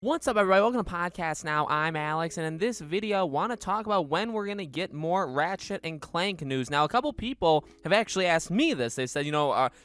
What's up, everybody? Welcome to Podcast Now. I'm Alex, and in this video, I want to talk about when we're going to get more Ratchet and Clank news. Now, a couple people have actually asked me this. They said,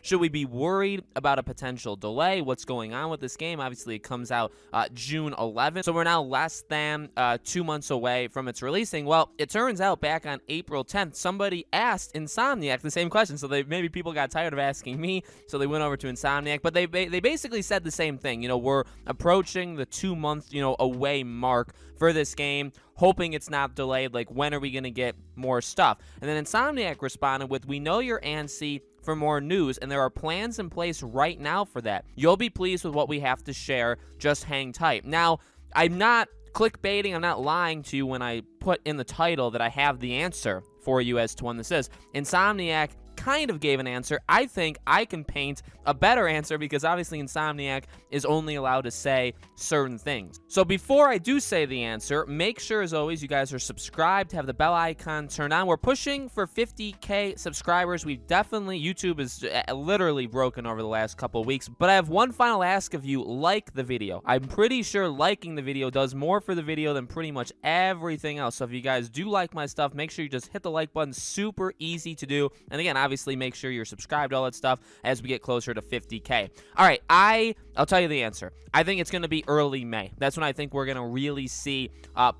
should we be worried about a potential delay? What's going on with this game? Obviously, it comes out June 11th, so we're now less than 2 months away from its releasing. Well, it turns out back on April 10th, somebody asked Insomniac the same question, so maybe people got tired of asking me, so they went over to Insomniac, but they basically said the same thing. We're approaching the 2 month, away mark for this game, hoping it's not delayed. Like, when are we going to get more stuff? And then Insomniac responded with, "We know you're antsy for more news, and there are plans in place right now for that. You'll be pleased with what we have to share. Just hang tight." Now, I'm not clickbaiting. I'm not lying to you when I put in the title that I have the answer for you as to when this is. Insomniac kind of gave an answer. I think I can paint a better answer because obviously Insomniac is only allowed to say certain things. So before I do say the answer, make sure as always you guys are subscribed, have the bell icon turned on. We're pushing for 50K subscribers. YouTube is literally broken over the last couple of weeks, but I have one final ask of you: like the video. I'm pretty sure liking the video does more for the video than pretty much everything else. So if you guys do like my stuff, make sure you just hit the like button. Super easy to do. And again, obviously make sure you're subscribed to all that stuff as we get closer to 50K. All right, I'll tell you the answer. I think it's going to be early May. That's when I think we're going to really see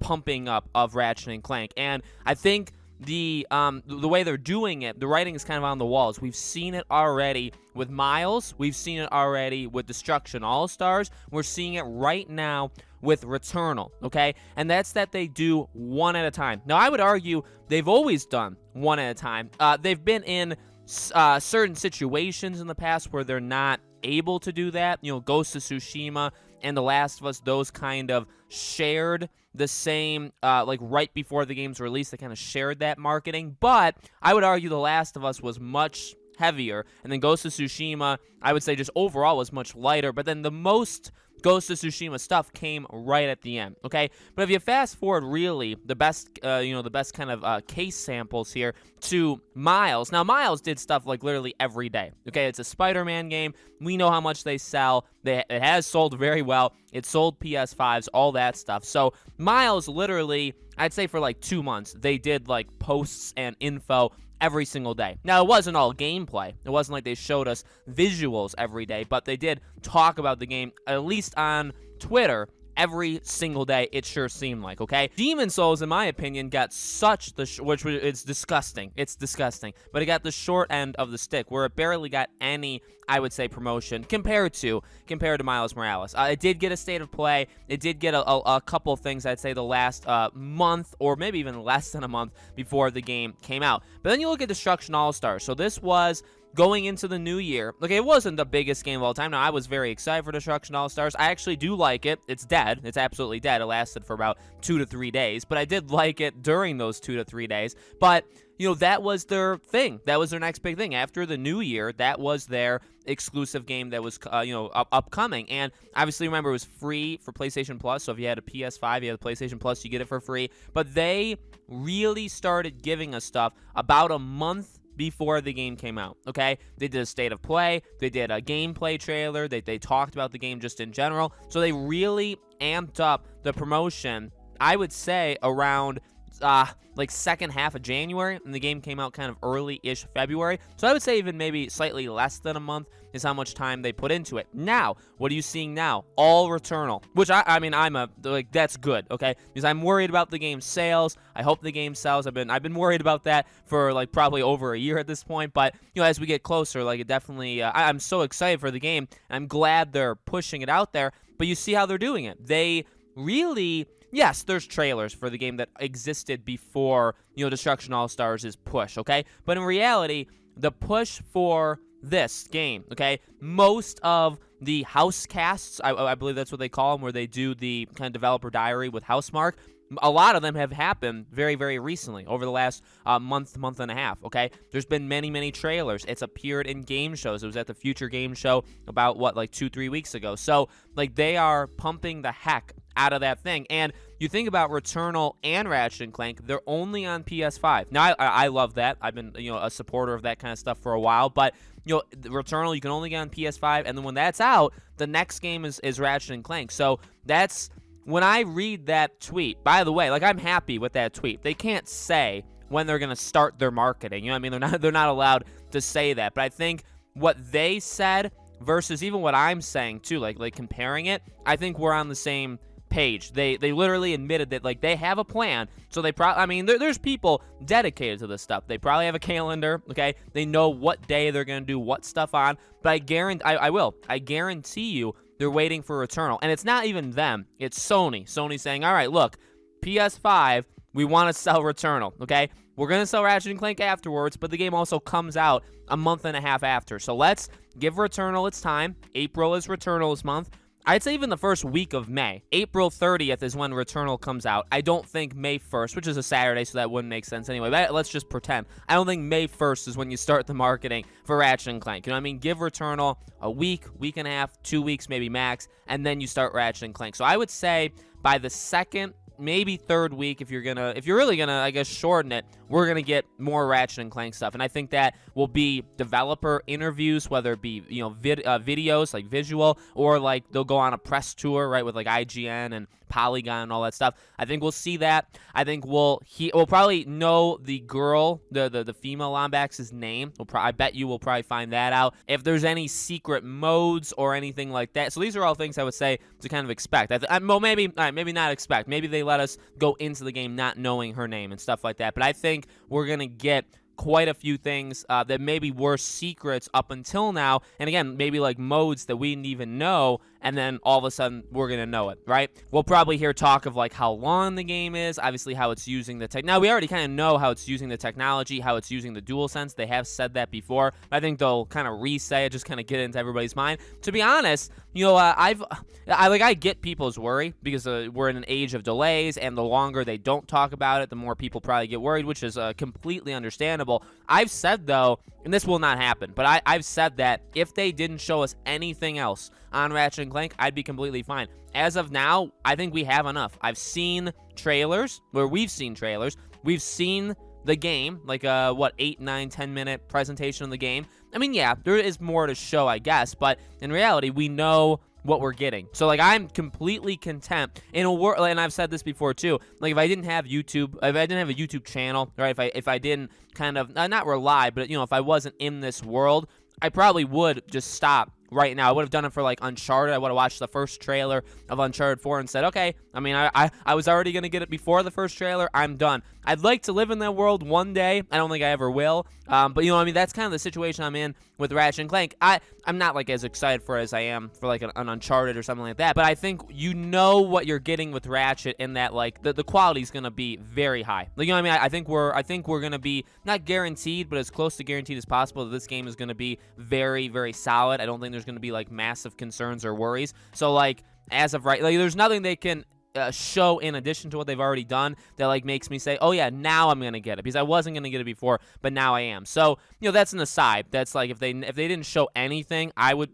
pumping up of Ratchet and Clank. And I think the way they're doing it, the writing is kind of on the walls. We've seen it already with Miles. We've seen it already with Destruction AllStars. We're seeing it right now with Returnal, okay? And that's that they do one at a time. Now, I would argue they've always done one at a time. They've been in certain situations in the past where they're not able to do that. Ghost of Tsushima and The Last of Us, those kind of shared the same, like right before the game's release, they kind of shared that marketing. But I would argue The Last of Us was much heavier, and then Ghost of Tsushima, I would say just overall was much lighter, but then the most Ghost of Tsushima stuff came right at the end, okay? But if you fast forward, really, the best kind of case samples here to Miles. Now, Miles did stuff like literally every day, okay? It's a Spider-Man game. We know how much they sell. It has sold very well. It sold PS5s, all that stuff. So Miles literally, I'd say for like 2 months, they did like posts and info every single day. Now, it wasn't all gameplay. It wasn't like they showed us visuals every day, but they did talk about the game, at least on Twitter, every single day, it sure seemed like, okay? Demon Souls, in my opinion, got it's disgusting. It's disgusting. But it got the short end of the stick, where it barely got any, I would say, promotion compared to Miles Morales. It did get a state of play. It did get a couple of things, I'd say, the last month, or maybe even less than a month before the game came out. But then you look at Destruction All-Stars. So this was going into the new year. Okay, it wasn't the biggest game of all time. Now, I was very excited for Destruction All-Stars. I actually do like it. It's dead. It's absolutely dead. It lasted for about 2 to 3 days, but I did like it during those 2 to 3 days. But, that was their thing. That was their next big thing. After the new year, that was their exclusive game that was, upcoming. And obviously, remember, it was free for PlayStation Plus. So if you had a PS5, you had a PlayStation Plus, you get it for free. But they really started giving us stuff about a month before the game came out, okay? They did a state of play. They did a gameplay trailer. They talked about the game just in general. So they really amped up the promotion, I would say, around like second half of January, and the game came out kind of early-ish February. So I would say even maybe slightly less than a month is how much time they put into it. Now, what are you seeing now? All Returnal, which that's good, okay? Because I'm worried about the game's sales. I hope the game sells. I've been worried about that for like probably over a year at this point. But as we get closer, like, it definitely, I'm so excited for the game. I'm glad they're pushing it out there. But you see how they're doing it. They really, yes, there's trailers for the game that existed before, Destruction All-Stars' push, okay? But in reality, the push for this game, okay, most of the house casts, I believe that's what they call them, where they do the kind of developer diary with Housemarque, a lot of them have happened very, very recently, over the last month and a half, okay? There's been many, many trailers. It's appeared in game shows. It was at the Future Game Show about, 2-3 weeks ago. So, like, they are pumping the heck out of that thing. And you think about Returnal and Ratchet and Clank, they're only on PS5. Now, I love that. I've been, a supporter of that kind of stuff for a while, but Returnal, you can only get on PS5, and then when that's out, the next game is Ratchet and Clank. So that's when I read that tweet. By the way, like, I'm happy with that tweet. They can't say when they're gonna start their marketing. You know what I mean? They're not allowed to say that. But I think what they said versus even what I'm saying too, like comparing it, I think we're on the same page. They literally admitted that, like, they have a plan. So they probably, I mean, there's people dedicated to this stuff. They probably have a calendar, okay? They know what day they're going to do what stuff on. But I guarantee you they're waiting for Returnal. And it's not even them. It's Sony. Sony saying, all right, look, PS5, we want to sell Returnal, okay? We're going to sell Ratchet and Clank afterwards, but the game also comes out a month and a half after. So let's give Returnal its time. April is Returnal's month. I'd say even the first week of May. April 30th is when Returnal comes out. I don't think May 1st, which is a Saturday, so that wouldn't make sense anyway. But let's just pretend. I don't think May 1st is when you start the marketing for Ratchet and Clank. You know what I mean? Give Returnal a week, week and a half, 2 weeks maybe max, and then you start Ratchet and Clank. So I would say by the second, maybe third week, if you're really gonna, I guess, shorten it, we're gonna get more Ratchet and Clank stuff. And I think that will be developer interviews, whether it be videos like visual, or like they'll go on a press tour, right, with like IGN and Polygon and all that stuff. I think we'll see that. I think we'll probably know the girl, the female Lombax's name. I bet you we'll probably find that out. If there's any secret modes or anything like that. So these are all things I would say to kind of expect. Well, maybe not expect. Maybe they let us go into the game not knowing her name and stuff like that. But I think we're gonna get quite a few things that maybe were secrets up until now, and again, maybe like modes that we didn't even know, and then all of a sudden we're gonna know it, right? We'll probably hear talk of like how long the game is, obviously how it's using the tech. Now we already kind of know how it's using the technology, how it's using the DualSense. They have said that before. I think they'll kind of re-say it, just kind of get it into everybody's mind. To be honest, I get people's worry because we're in an age of delays, and the longer they don't talk about it, the more people probably get worried, which is completely understandable. I've said, though, and this will not happen, but I've said that if they didn't show us anything else on Ratchet and Clank, I'd be completely fine. As of now, I think we have enough. I've seen trailers, where we've seen trailers. We've seen the game, like 8, 9, 10-minute presentation of the game. I mean, yeah, there is more to show, I guess, but in reality, we know what we're getting. So, like, I'm completely content in a world, and I've said this before too, like, if I didn't have YouTube, if I didn't have a YouTube channel, right, if I didn't kind of, not rely, but, if I wasn't in this world, I probably would just stop right now. I would have done it for, like, Uncharted. I would have watched the first trailer of Uncharted 4 and said, okay, I mean, I was already going to get it before the first trailer. I'm done. I'd like to live in that world one day. I don't think I ever will. But, that's kind of the situation I'm in with Ratchet and Clank. I'm not, like, as excited for as I am for, like, an Uncharted or something like that. But I think what you're getting with Ratchet, in that, like, the quality's going to be very high. Like, I think we're going to be not guaranteed, but as close to guaranteed as possible that this game is going to be very, very solid. I don't think there's going to be, like, massive concerns or worries. So, like, as of right, like, there's nothing they can show in addition to what they've already done that, like, makes me say, oh yeah, now I'm gonna get it, because I wasn't gonna get it before, but now I am. So, that's an aside. That's like, if they didn't show anything, I would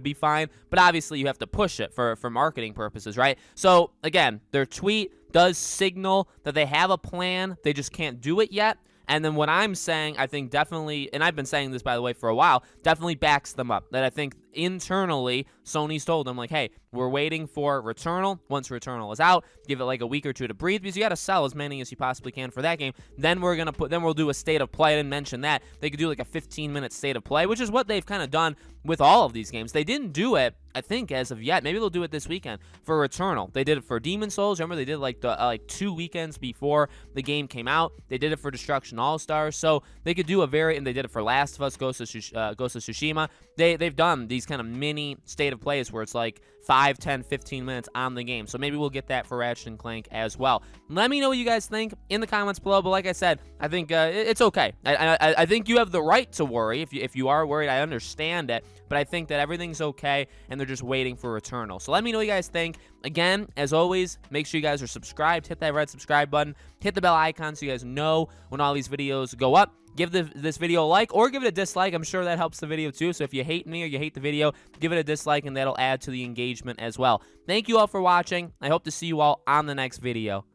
be fine. But obviously you have to push it for marketing purposes, right? So again, their tweet does signal that they have a plan, they just can't do it yet. And then what I'm saying, I think definitely, and I've been saying this, by the way, for a while, definitely backs them up. That I think internally, Sony's told them, like, hey, we're waiting for Returnal. Once Returnal is out, give it like a week or two to breathe, because you got to sell as many as you possibly can for that game. Then we'll do a state of play. I didn't mention that. They could do like a 15-minute state of play, which is what they've kind of done with all of these games. They didn't do it, I think, as of yet. Maybe they'll do it this weekend for Returnal. They did it for Demon Souls. Remember, they did like the 2 weekends before the game came out. They did it for Destruction AllStars. So they could do and they did it for Last of Us, Ghost of Tsushima. They've done these kind of mini state of plays where it's like 5, 10, 15 minutes on the game. So maybe we'll get that for Ratchet and Clank as well. Let me know what you guys think in the comments below. But like I said, I think it's okay. I think you have the right to worry. If you are worried, I understand it. but I think that everything's okay, and they're just waiting for Returnal. So let me know what you guys think. Again, as always, make sure you guys are subscribed. Hit that red subscribe button. Hit the bell icon so you guys know when all these videos go up. Give this video a like or give it a dislike. I'm sure that helps the video too. So if you hate me or you hate the video, give it a dislike, and that'll add to the engagement as well. Thank you all for watching. I hope to see you all on the next video.